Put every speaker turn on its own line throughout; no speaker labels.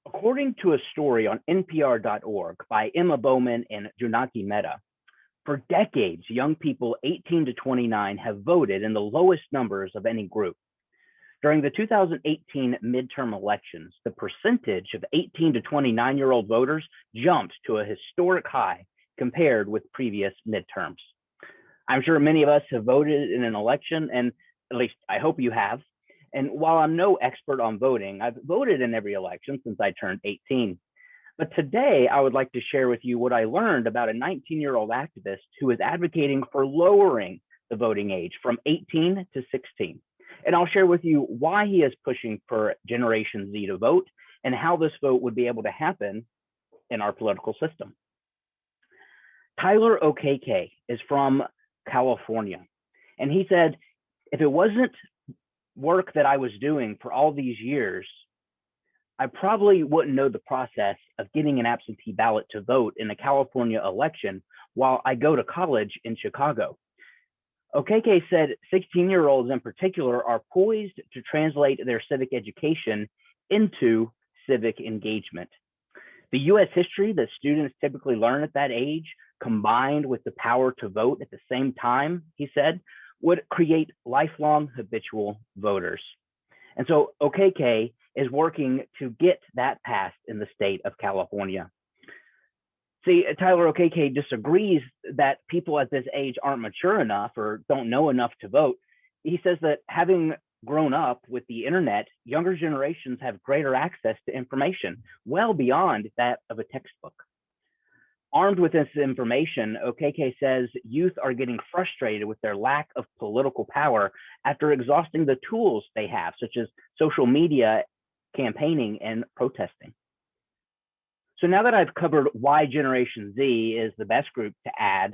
According to a story on NPR.org by Emma Bowman and Junaki Mehta, for decades, young people 18 to 29 have voted in the lowest numbers of any group. During the 2018 midterm elections, the percentage of 18 to 29-year-old voters jumped to a historic high compared with previous midterms. I'm sure many of us have voted in an election, and at least I hope you have. And while I'm no expert on voting, I've voted in every election since I turned 18. But today, I would like to share with you what I learned about a 19-year-old activist who is advocating for lowering the voting age from 18 to 16. And I'll share with you why he is pushing for Generation Z to vote and how this vote would be able to happen in our political system. Tyler Okeke is from California, and he said, if it wasn't work that I was doing for all these years, I probably wouldn't know the process of getting an absentee ballot to vote in a California election while I go to college in Chicago. Okeke said 16-year-olds in particular are poised to translate their civic education into civic engagement. The US history that students typically learn at that age, combined with the power to vote at the same time, he said, would create lifelong habitual voters. And so Okeke is working to get that passed in the state of California. See, Tyler Okeke disagrees that people at this age aren't mature enough or don't know enough to vote. He says that having grown up with the internet, younger generations have greater access to information, well beyond that of a textbook. Armed with this information, Okeke says youth are getting frustrated with their lack of political power after exhausting the tools they have, such as social media, campaigning, and protesting. So now that I've covered why Generation Z is the best group to add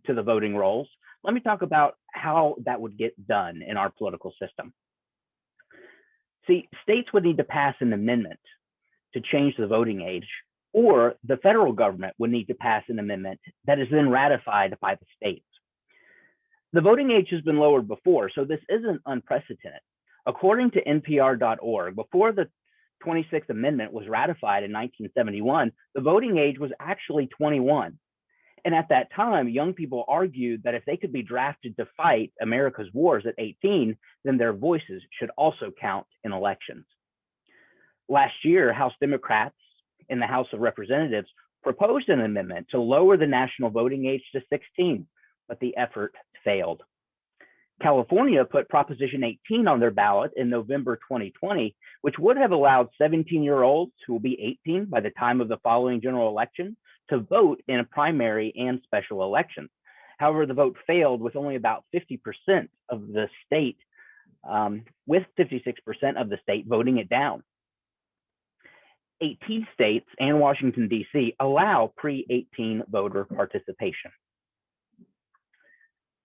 to the voting rolls, let me talk about how that would get done in our political system. See, states would need to pass an amendment to change the voting age, or the federal government would need to pass an amendment that is then ratified by the states. The voting age has been lowered before, so this isn't unprecedented. According to NPR.org, before the 26th Amendment was ratified in 1971, the voting age was actually 21. And at that time, young people argued that if they could be drafted to fight America's wars at 18, then their voices should also count in elections. Last year, House Democrats in the House of Representatives proposed an amendment to lower the national voting age to 16, but the effort failed. California put Proposition 18 on their ballot in November 2020, which would have allowed 17-year-olds who will be 18 by the time of the following general election to vote in a primary and special elections. However, the vote failed with only about 50% of the state, with 56% of the state voting it down. 18 states and Washington, D.C. allow pre-18 voter participation.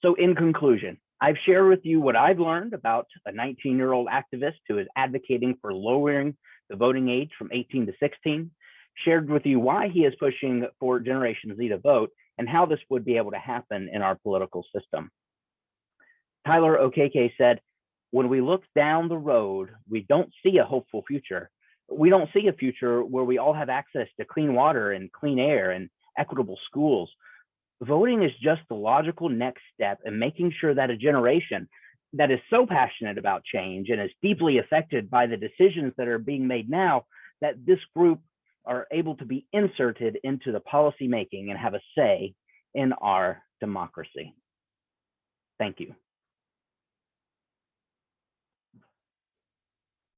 So in conclusion, I've shared with you what I've learned about a 19-year-old activist who is advocating for lowering the voting age from 18 to 16, shared with you why he is pushing for Generation Z to vote, and how this would be able to happen in our political system. Tyler Okeke said, when we look down the road, we don't see a hopeful future. We don't see a future where we all have access to clean water and clean air and equitable schools. Voting is just the logical next step in making sure that a generation that is so passionate about change and is deeply affected by the decisions that are being made now, that this group are able to be inserted into the policy making and have a say in our democracy. Thank you.